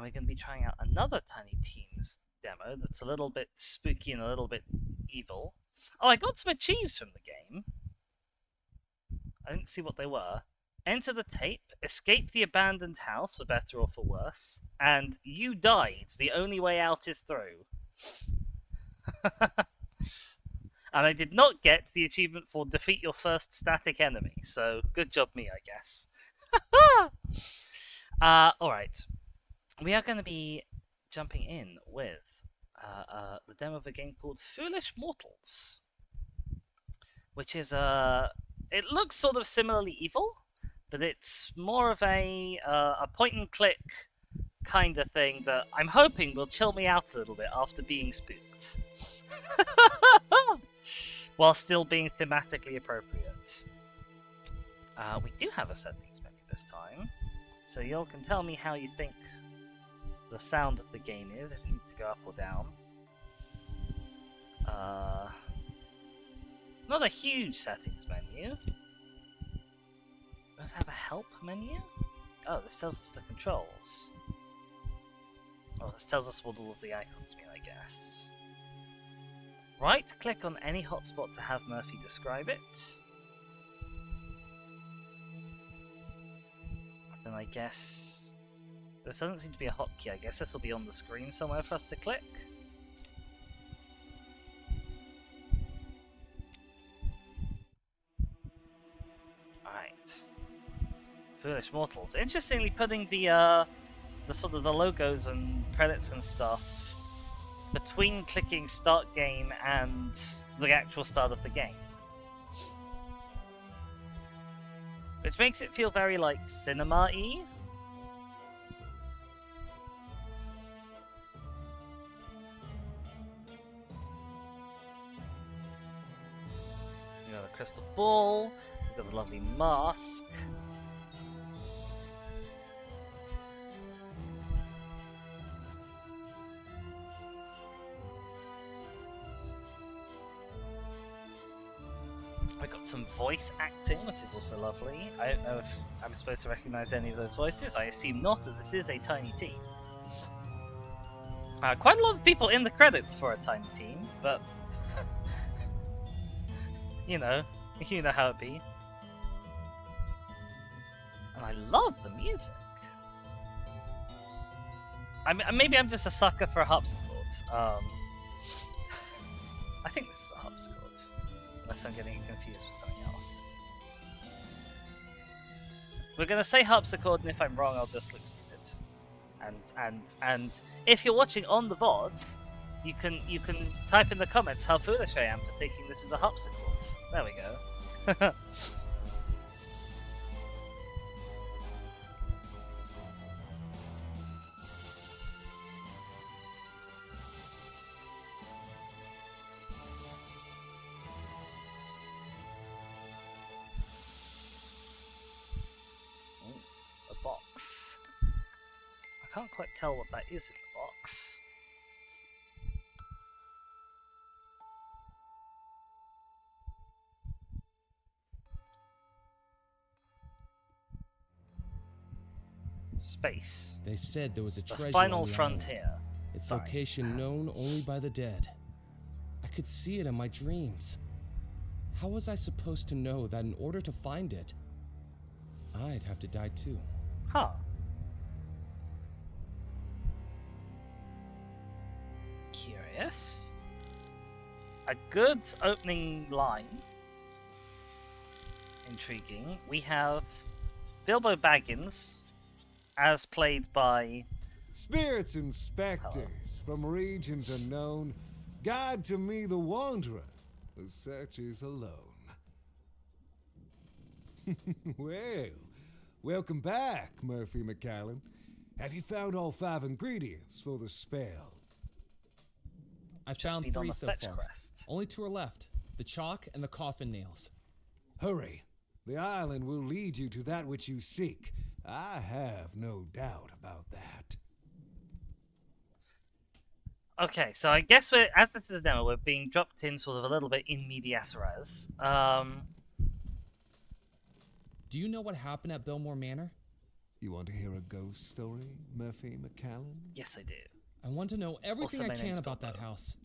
we're going to be trying out another Tiny Teams demo that's a little bit spooky and a little bit evil. Oh, I got some achieves from the game. I didn't see what they were. Enter the tape, escape the abandoned house, for better or for worse, and you died. The only way out is through. And I did not get the achievement for defeat your first static enemy, so good job me, I guess. Alright. We are going to be jumping in with the demo of a game called Foolish Mortals, which is it looks sort of similarly evil, but it's more of a point and click kind of thing that I'm hoping will chill me out a little bit after being spooked. While still being thematically appropriate. We do have a settings menu this time, so y'all can tell me how you think the sound of the game is, if it needs to go up or down. Not a huge settings menu. Does it have a help menu? Oh, this tells us the controls. Oh, this tells us what all of the icons mean, I guess. Right-click on any hotspot to have Murphy describe it. Then I guess... This doesn't seem to be a hotkey. I guess this will be on the screen somewhere for us to click. Alright. Foolish Mortals. Interestingly, putting the sort of the logos and credits and stuff between clicking start game and the actual start of the game. Which makes it feel very like cinema-y. We got a crystal ball, we've got a lovely mask. I got some voice acting, which is also lovely. I don't know if I'm supposed to recognize any of those voices. I assume not, as this is a tiny team. Quite a lot of people in the credits for a tiny team, but you know how it be. And I love the music. Maybe I'm just a sucker for a harpsichord. I think this is a harpsichord. Unless I'm getting confused with something else. We're gonna say harpsichord, and if I'm wrong, I'll just look stupid. And if you're watching on the VOD, you can type in the comments how foolish I am for thinking this is a harpsichord. There we go. Box. I can't quite tell what that is in the box. Space. They said there was a treasure The final on the frontier. island. Its location known only by the dead. I could see it in my dreams. How was I supposed to know that in order to find it, I'd have to die too? Huh. Curious. A good opening line. Intriguing. We have Bilbo Baggins, as played by... Spirits and spectres from regions unknown, guide to me the wanderer who searches alone. Well, welcome back, Murphy McCallum. Have you found all 5 ingredients for the spell? I found 3 so far. Quest. Only 2 are left. The chalk and the coffin nails. Hurry. The island will lead you to that which you seek. I have no doubt about that. Okay, so I guess we're, as this is a demo, we're being dropped in sort of a little bit in medias res. Do you know what happened at Bilmore Manor? You want to hear a ghost story, Murphy McCallan? Yes, I do. I want to know everything Also, I my can name's about that Bilbo. house.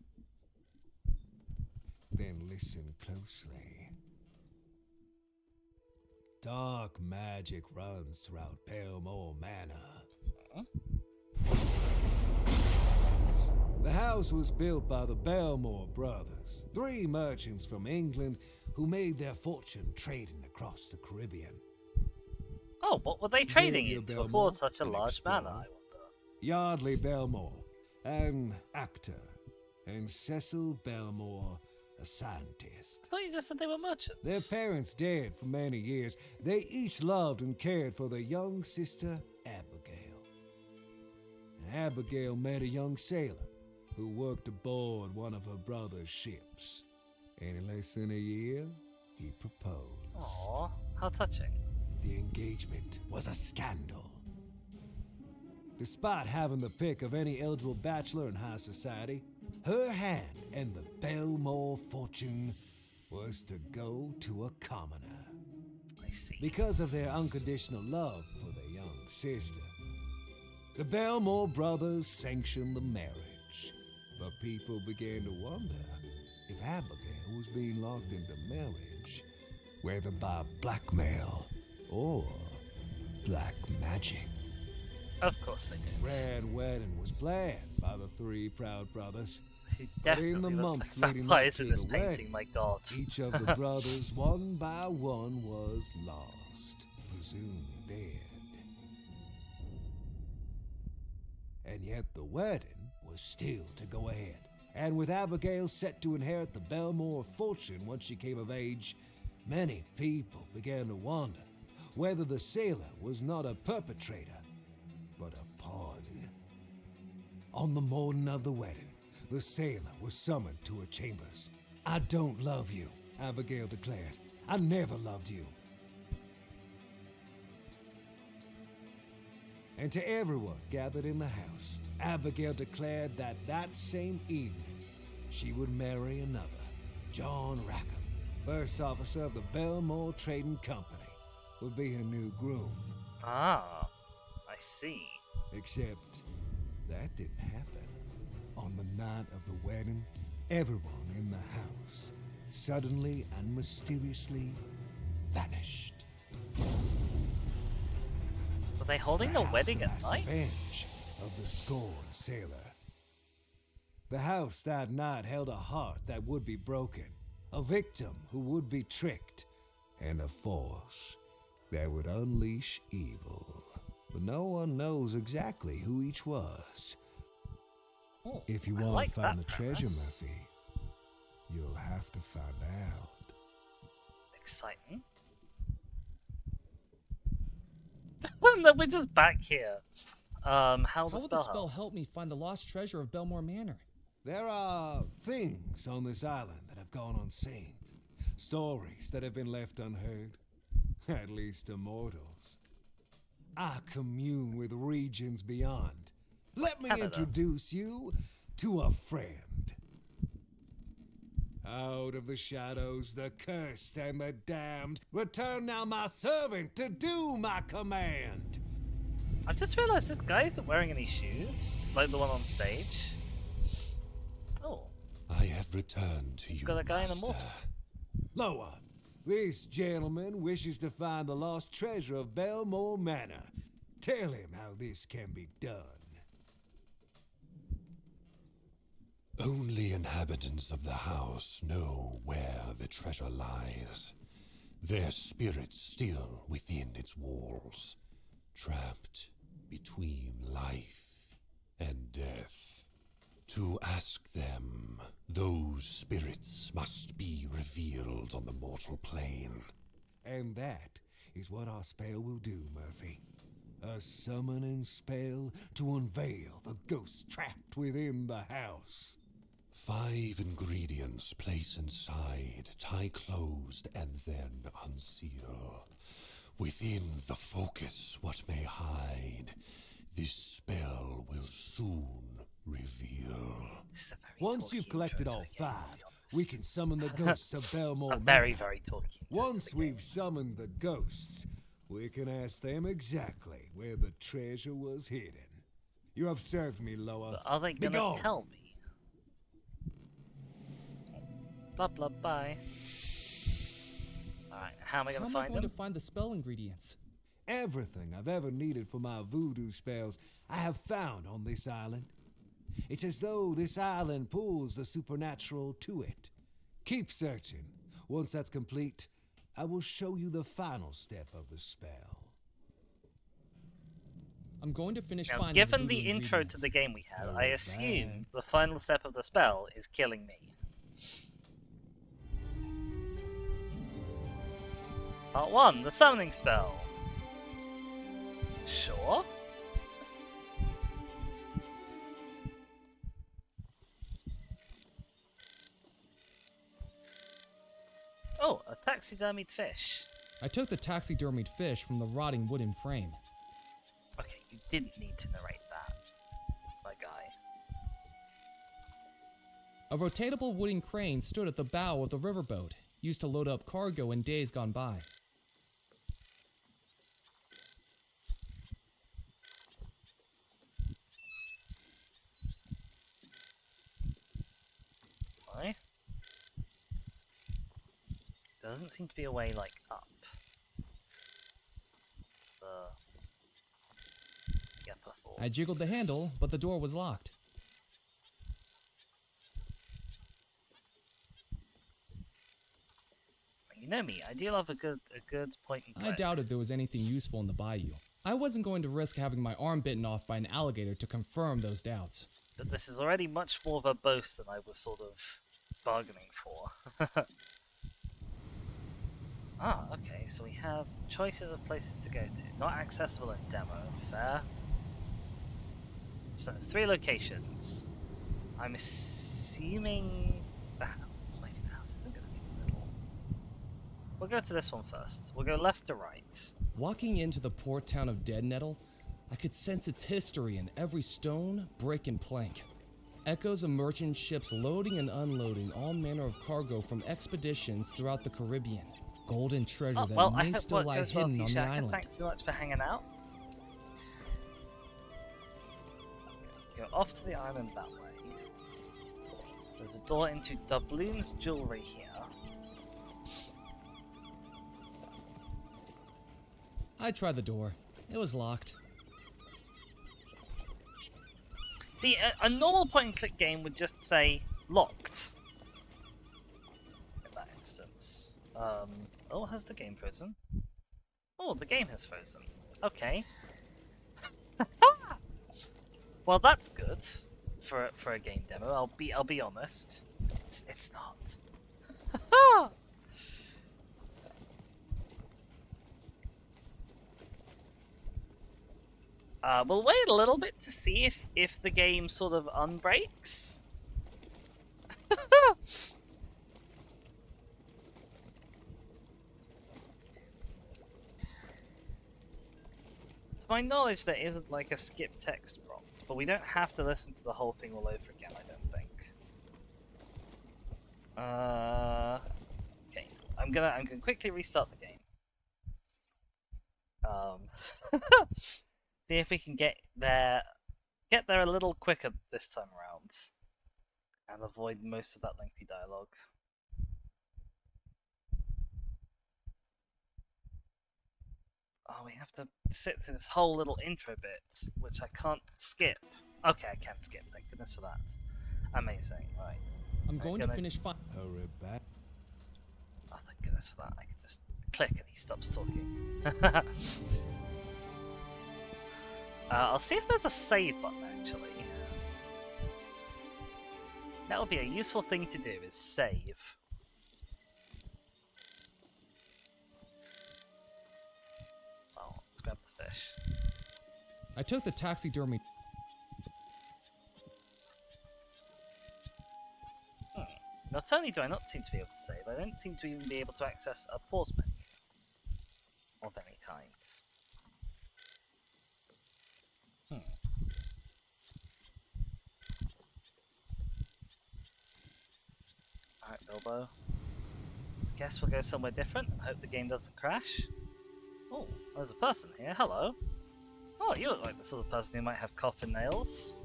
Then listen closely. Dark magic runs throughout Belmore Manor. Huh? The house was built by the Belmore brothers, 3 merchants from England who made their fortune trading across the Caribbean. Oh, what were they trading Xavier into Belmore, before such a an large explorer. manor, I wonder? Yardley Belmore, an actor, and Cecil Belmore, a scientist. I thought you just said they were merchants. Their parents dead for many years. They each loved and cared for their young sister, Abigail. Abigail met a young sailor who worked aboard one of her brother's ships. And in less than a year, he proposed. Aw, how touching. The engagement was a scandal. Despite having the pick of any eligible bachelor in high society, her hand in the Belmore fortune was to go to a commoner. I see. Because of their unconditional love for their young sister, the Belmore brothers sanctioned the marriage. But people began to wonder if Abigail was being locked into marriage, whether by blackmail or black magic. Of course they did. Grand wedding was planned by the 3 proud brothers. Who But in the definitely look months like leading up vampires to in this the painting, wedding, my god. each of the brothers, one by one, was lost, presumed dead. And yet the wedding was still to go ahead. And with Abigail set to inherit the Belmore fortune once she came of age, many people began to wonder whether the sailor was not a perpetrator, but a pawn. On the morning of the wedding, the sailor was summoned to her chambers. "I don't love you," Abigail declared. "I never loved you." And to everyone gathered in the house, Abigail declared that that same evening she would marry another, John Rackham, first officer of the Belmore Trading Company, would be her new groom. Ah, I see. Except that didn't happen. On the night of the wedding, everyone in the house suddenly and mysteriously vanished. Were they holding the house wedding that at has the night? revenge of the scorned sailor. The house that night held a heart that would be broken, a victim who would be tricked, and a force that would unleash evil. But no one knows exactly who each was. Oh, If you I want like to find that the treasure, premise. Murphy, you'll have to find out. Exciting. No, we're just back here. How How the would spell the spell help? help me find the lost treasure of Belmore Manor? There are things on this island that have gone unseen. Stories that have been left unheard. At least to mortals. I commune with regions beyond. Let me Canada. introduce you to a friend. Out of the shadows, the cursed and the damned, return now my servant to do my command. I've just realised this guy isn't wearing any shoes, like the one on stage. Oh, I have returned to he's you, got a guy in a master. morph. Lower. This gentleman wishes to find the lost treasure of Belmore Manor. Tell him how this can be done. Only inhabitants of the house know where the treasure lies. Their spirits still within its walls, trapped between life and death. To ask them, those spirits must be revealed on the mortal plane. And that is what our spell will do, Murphy. A summoning spell to unveil the ghosts trapped within the house. 5 ingredients place inside, tie closed, and then unseal. Within the focus what may hide, this spell will soon reveal. This is a very Once talky you've collected intro to all a game, 5, to be honest. we can summon the ghosts of Belmore A very, Manor. very talky intro to Once the game. we've summoned the ghosts, We can ask them exactly where the treasure was hidden. You have served me, Loa. But are they gonna Begone. tell me? Blah blah bye. Alright, how am I How gonna am I find going them? to find the spell ingredients? Everything I've ever needed for my voodoo spells I have found on this island. It's as though this island pulls the supernatural to it. Keep searching. Once that's complete, I will show you the final step of the spell. I'm going to finish Now, finding given the the voodoo intro to ingredients. the game we had, I Alright. assume the final step of the spell is killing me. Part 1, the summoning spell. Sure. Oh, a taxidermied fish. I took the taxidermied fish from the rotting wooden frame. Okay, you didn't need to narrate that, my guy. A rotatable wooden crane stood at the bow of the riverboat, used to load up cargo in days gone by. Why? There doesn't seem to be a way, like, up. It's the upper floors. I jiggled the handle, but the door was locked. You know me, I do love a good point and I click. doubted there was anything useful in the bayou. I wasn't going to risk having my arm bitten off by an alligator to confirm those doubts. But this is already much more verbose than I was sort of bargaining for. Ah, okay, so we have choices of places to go to. Not accessible in demo, fair. So, 3 locations. I'm assuming maybe the house isn't going to be in the middle. We'll go to this one first. We'll go left to right. Walking into the port town of Dead Nettle, I could sense its history in every stone, brick, and plank. Echoes of merchant ships loading and unloading all manner of cargo from expeditions throughout the Caribbean. Gold and treasure Oh, that well, may I hope still work lie goes well for hidden you, on the Shaka. island. Thanks so much for hanging out. Go off to the island that way. There's a door into Doubloon's jewelry here. I tried the door. It was locked. See, a normal point-and-click game would just say locked. In that instance. Oh, has the game frozen? Oh, the game has frozen. Okay. Well, that's good for a game demo. I'll be honest. It's not. We'll wait a little bit to see if the game sort of unbreaks. To my knowledge, there isn't like a skip text prompt, but we don't have to listen to the whole thing all over again, I don't think. Okay, I'm gonna quickly restart the game. See if we can get there a little quicker this time around, and avoid most of that lengthy dialogue. Oh, we have to sit through this whole little intro bit, which I can't skip. Okay, I can skip, thank goodness for that. Amazing, right. I'm going to finish Hurry back. Oh, thank goodness for that. I can just click and he stops talking. I'll see if there's a save button, actually. That would be a useful thing to do, is save. Oh, let's grab the fish. I took the taxidermy. Not only do I not seem to be able to save, I don't seem to even be able to access a pause menu of any kind. Alright, Bilbo. Guess we'll go somewhere different and hope the game doesn't crash. Oh, There's a person here. Hello. Oh, you look like the sort of person who might have coffin nails.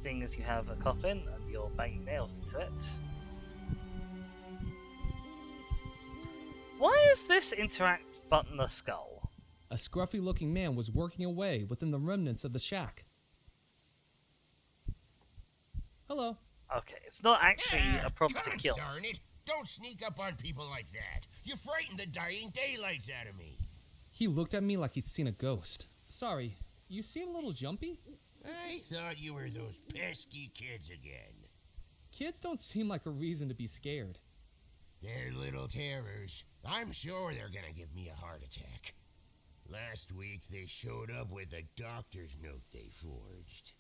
Thing is, you have a coffin and you're banging nails into it. Why is this interact button a skull? A scruffy looking man was working away within the remnants of the shack. Hello. Okay, it's not actually a problem to kill. Darn it! Don't sneak up on people like that. You frightened the dying daylights out of me. He looked at me like he'd seen a ghost. Sorry, you seem a little jumpy? I thought you were those pesky kids again. Kids don't seem like a reason to be scared. They're little terrors. I'm sure they're gonna give me a heart attack. Last week they showed up with a doctor's note they forged,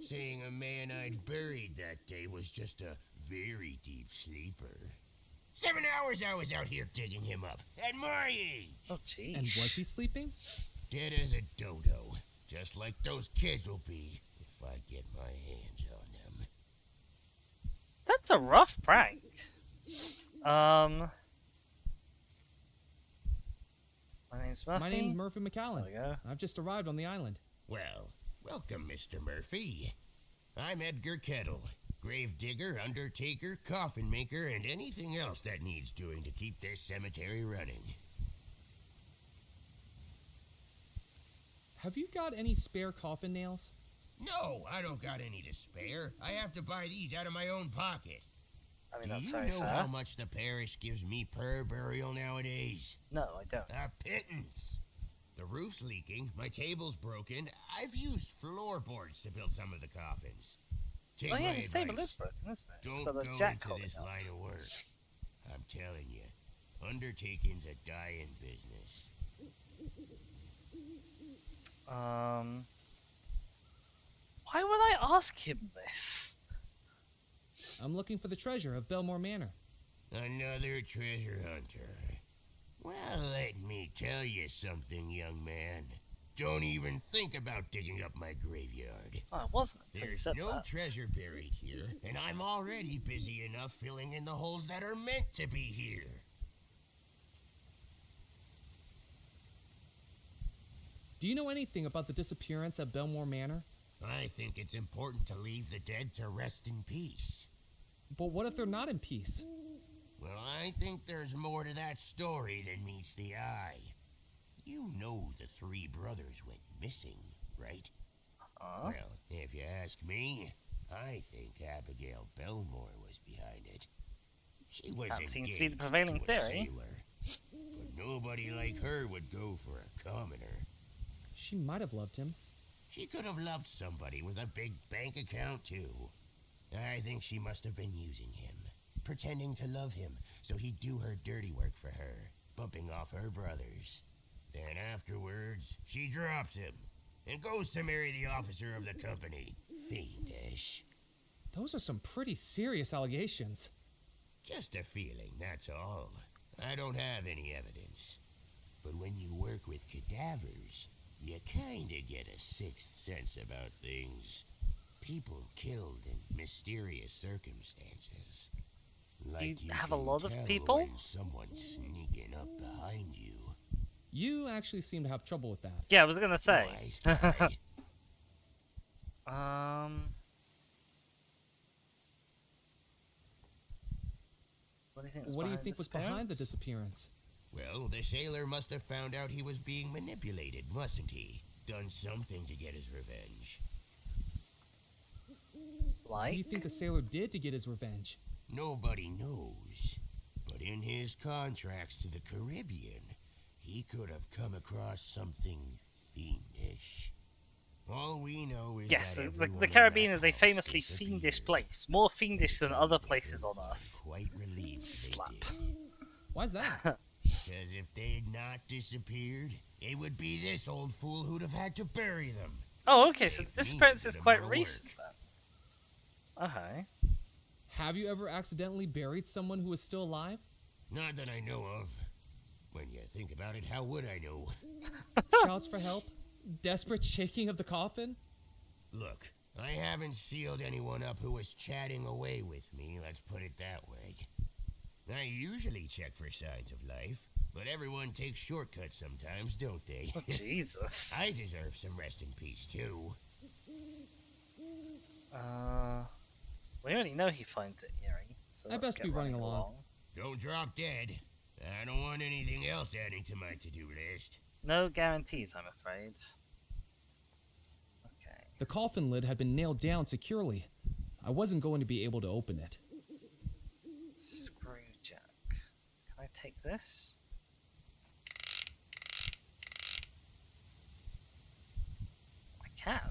saying a man I'd buried that day was just a very deep sleeper. 7 hours I was out here digging him up, at my age. Oh, jeez. And was he sleeping? Dead as a dodo, just like those kids will be if I get my hands on them. That's a rough prank. My name's Murphy. My name's Murphy McAllen. There we go. I've just arrived on the island. Well, welcome, Mr. Murphy. I'm Edgar Kettle, grave digger, undertaker, coffin maker, and anything else that needs doing to keep this cemetery running. Have you got any spare coffin nails? No, I don't got any to spare. I have to buy these out of my own pocket. I mean, Do that's you very know fair. how much the parish gives me per burial nowadays? No, I don't. A pittance. The roof's leaking, my table's broken. I've used floorboards to build some of the coffins. Take Oh yeah, my his table advice. is broken, isn't it? It's Don't got a go jack into holding this up. line of work. I'm telling you, undertaking's a dying business. Why would I ask him this? I'm looking for the treasure of Belmore Manor. Another treasure hunter. Well, let me tell you something, young man. Don't even think about digging up my graveyard. Oh, it wasn't until you There's said no that. treasure buried here, and I'm already busy enough filling in the holes that are meant to be here. Do you know anything about the disappearance at Belmore Manor? I think it's important to leave the dead to rest in peace. But what if they're not in peace? Well, I think there's more to that story than meets the eye. You know the three brothers went missing, right? Huh? Well, if you ask me, I think Abigail Belmore was behind it. She was That seems to be the engaged prevailing to a theory. sailor, but nobody like her would go for a commoner. She might have loved him. She could have loved somebody with a big bank account, too. I think she must have been using him, pretending to love him so he'd do her dirty work for her, bumping off her brothers. Then afterwards, she drops him and goes to marry the officer of the company. Fiendish. Those are some pretty serious allegations. Just a feeling, that's all. I don't have any evidence. But when you work with cadavers, you kinda get a sixth sense about things. People killed in mysterious circumstances. Like you you have a can lot of tell people? when someone's sneaking up behind you. You actually seem to have trouble with that. Yeah, I was gonna say. Wise guy. What do you think? What do you think was behind the disappearance? disappearance? Well, the sailor must have found out he was being manipulated, mustn't he? Done something to get his revenge. What do you Like? think the sailor did to get his revenge? Nobody knows. But in his contracts to the Caribbean, he could have come across something fiendish. All we know is Yes, that the everyone in Caribbean that is a house famously fiendish disappeared. place. More fiendish than other The places on sheriff Earth. was Quite relieved Slap. they did. Why's that? Because if they had not disappeared, it would be this old fool who'd have had to bury them. Oh, okay, so Saved this me appearance a is bit quite more recent work. then. Okay. Have you ever accidentally buried someone who is still alive? Not that I know of. When you think about it, how would I know? Shouts for help? Desperate shaking of the coffin? Look, I haven't sealed anyone up who was chatting away with me, let's put it that way. I usually check for signs of life, but everyone takes shortcuts sometimes, don't they? Oh, Jesus. I deserve some rest in peace, too. We already know he finds it eerie, so I let's best get be running along. Don't drop dead. I don't want anything else adding to my to-do list. No guarantees, I'm afraid. Okay. The coffin lid had been nailed down securely. I wasn't going to be able to open it. Screwjack. Can I take this? I can.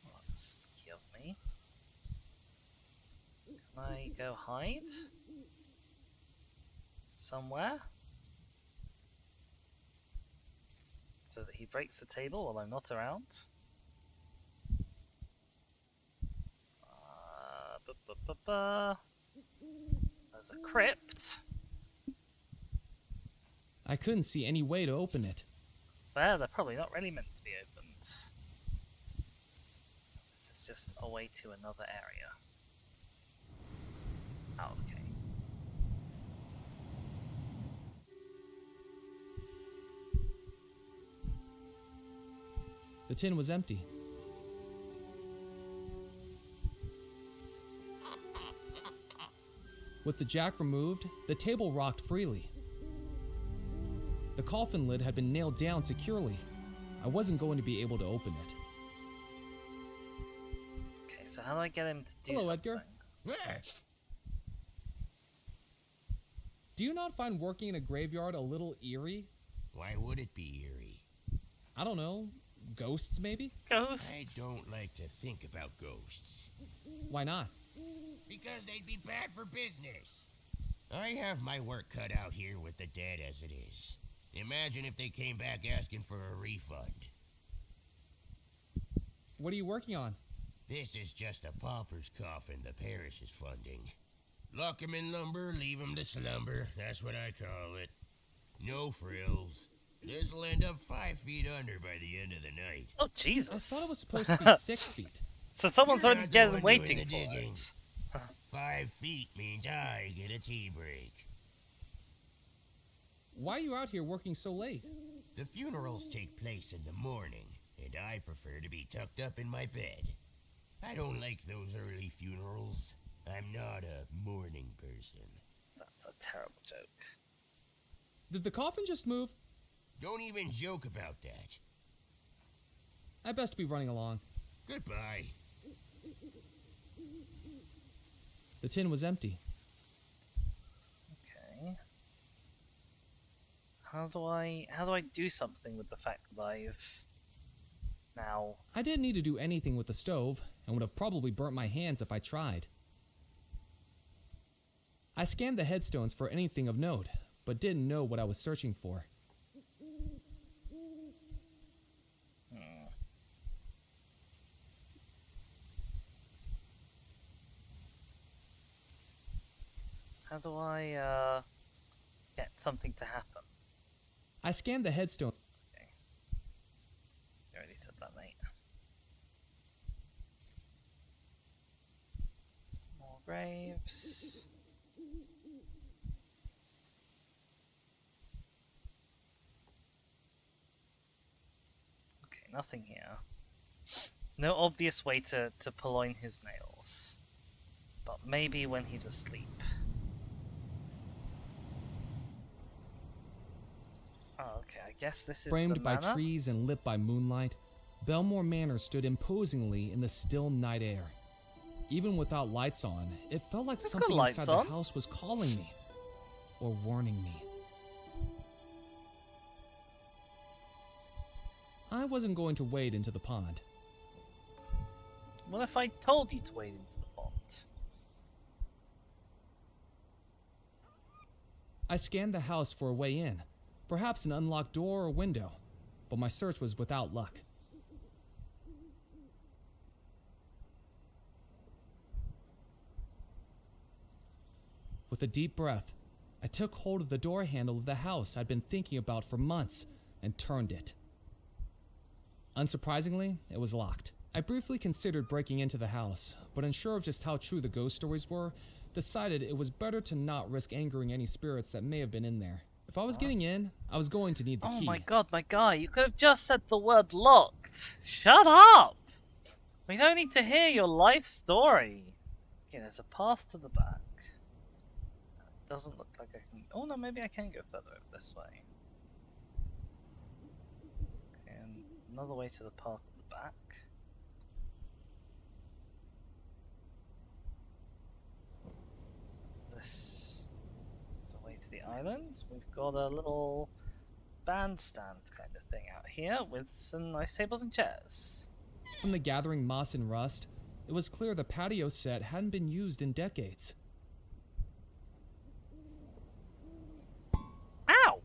Well, that's sneaky of me. Can I go hide? Somewhere? So that he breaks the table while I'm not around? There's a crypt. I couldn't see any way to open it. Well, they're probably not really meant to be opened. This is just a way to another area. Oh, okay. The tin was empty. With the jack removed, the table rocked freely. The coffin lid had been nailed down securely. I wasn't going to be able to open it. Okay, so how do I get him to do Hello, something? Edgar. Do you not find working in a graveyard a little eerie? Why would it be eerie? I don't know. Ghosts, maybe? Ghosts? I don't like to think about ghosts. Why not? Because they'd be bad for business. I have my work cut out here with the dead as it is. Imagine if they came back asking for a refund. What are you working on? This is just a pauper's coffin the parish is funding. Lock 'em in lumber, leave 'em to slumber. That's what I call it. No frills. This'll end up 5 feet under by the end of the night. Oh, Jesus. I thought it was supposed to be 6 feet. So someone's You're already not the one getting doing waiting the for digging. it. 5 feet means I get a tea break. Why are you out here working so late? The funerals take place in the morning, and I prefer to be tucked up in my bed. I don't like those early funerals. I'm not a morning person. That's a terrible joke. Did the coffin just move? Don't even joke about that. I best be running along. Goodbye. The tin was empty. Okay. So how do I do something with the fact that I've now I didn't need to do anything with the stove, and would have probably burnt my hands if I tried. I scanned the headstones for anything of note, but didn't know what I was searching for. how do I get something to happen? I scanned the headstone. Okay. You already said that, mate. More graves. Okay, nothing here. No obvious way to purloin his nails. But maybe when he's asleep. Oh, okay, I guess this is Framed the by manor? trees and lit by moonlight, Belmore Manor stood imposingly in the still night air. Even without lights on, it felt like It's got something lights inside on. the house was calling me. Or warning me. I wasn't going to wade into the pond. What if I told you to wade into the pond? I scanned the house for a way in, perhaps an unlocked door or window, but my search was without luck. With a deep breath, I took hold of the door handle of the house I'd been thinking about for months and turned it. Unsurprisingly, it was locked. I briefly considered breaking into the house, but unsure of just how true the ghost stories were, decided it was better to not risk angering any spirits that may have been in there. If I was getting in, I was going to need the key. Oh my god, my guy, you could have just said the word locked. Shut up! We don't need to hear your life story. Okay, there's a path to the back. Doesn't look like I can... Oh no, maybe I can go further over this way. Okay, and another way to the path at the back. This is a way to the island. We've got a little bandstand kind of thing out here with some nice tables and chairs. From the gathering moss and rust, it was clear the patio set hadn't been used in decades. Ow!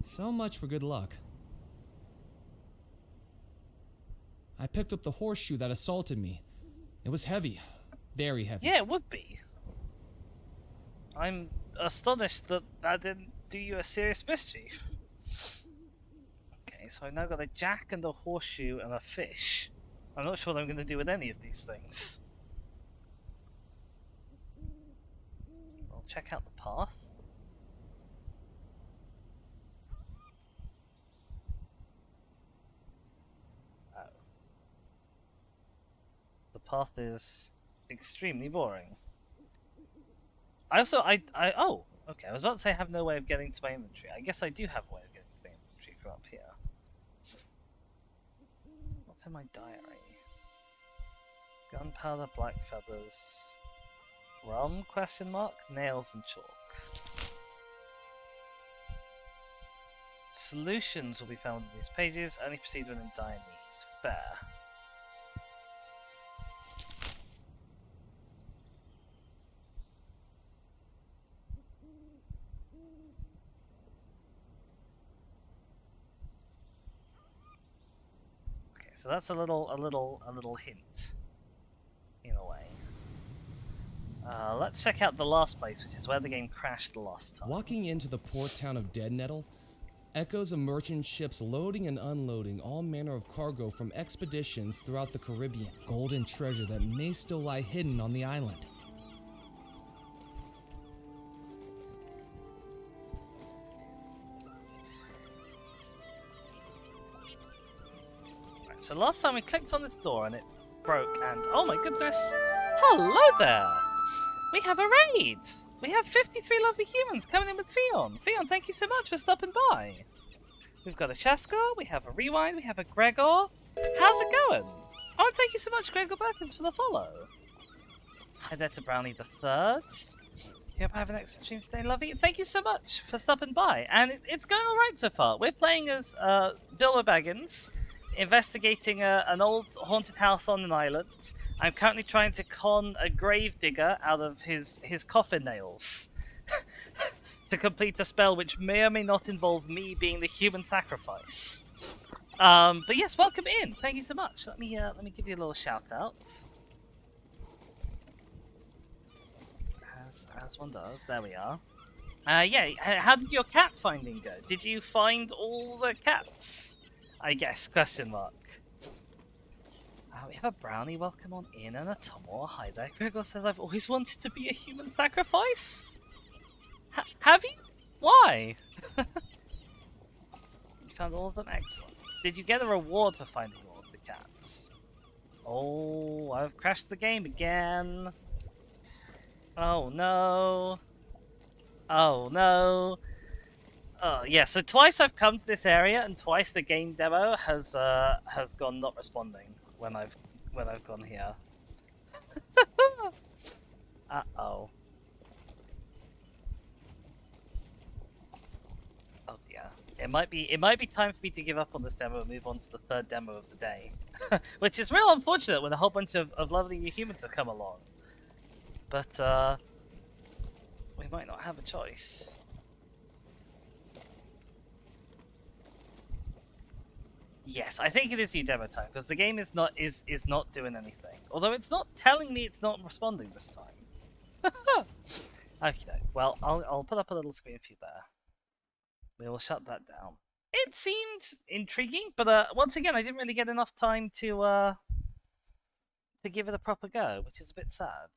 So much for good luck. I picked up the horseshoe that assaulted me. It was heavy. Very heavy. Yeah, it would be. I'm astonished that that didn't do you a serious mischief. Okay, so I've now got a jack and a horseshoe and a fish. I'm not sure what I'm going to do with any of these things. I'll check out the path. Oh. The path is extremely boring. Oh, okay, I was about to say I have no way of getting to my inventory. I guess I do have a way of getting to my inventory from up here. What's in my diary? Gunpowder, black feathers, rum, question mark, nails and chalk. Solutions will be found in these pages, only proceed when in dire need. Fair. So that's a little hint, in a way. Let's check out the last place, which is where the game crashed the last time. Walking into the port town of Deadnettle, echoes of merchant ships loading and unloading all manner of cargo from expeditions throughout the Caribbean. Gold and treasure that may still lie hidden on the island. So last time we clicked on this door and it broke and oh my goodness, hello there! We have a raid! We have 53 lovely humans coming in with Theon. Theon, thank you so much for stopping by. We've got a Shaskar, we have a Rewind, we have a Gregor. How's it going? Oh, and thank you so much, Gregor Baggins, for the follow. Hi there to Brownie the Third. Hope I have an excellent stream today, lovey. Thank you so much for stopping by. And it's going alright so far. We're playing as Bilbo Baggins, investigating an old haunted house on an island. I'm currently trying to con a gravedigger out of his coffin nails to complete a spell which may or may not involve me being the human sacrifice. But yes, welcome in. Thank you so much. Let me give you a little shout out. As one does. There we are. Yeah. How did your cat finding go? Did you find all the cats? I guess, question mark. We have a Brownie, welcome on in, and a Tomor. Hi there. Gregor says, I've always wanted to be a human sacrifice. Have you? Why? You found all of them? Excellent. Did you get a reward for finding all of the cats? Oh, I've crashed the game again. Oh no. Oh no. Yeah, so twice I've come to this area, and twice the game demo has gone not responding when I've gone here. Uh-oh. Oh dear. It might be time for me to give up on this demo and move on to the third demo of the day. Which is real unfortunate when a whole bunch of lovely new humans have come along. But we might not have a choice. Yes, I think it is new demo time because the game is not doing anything. Although it's not telling me it's not responding this time. Okay, well I'll put up a little screen for you there. We will shut that down. It seemed intriguing, but once again, I didn't really get enough time to give it a proper go, which is a bit sad.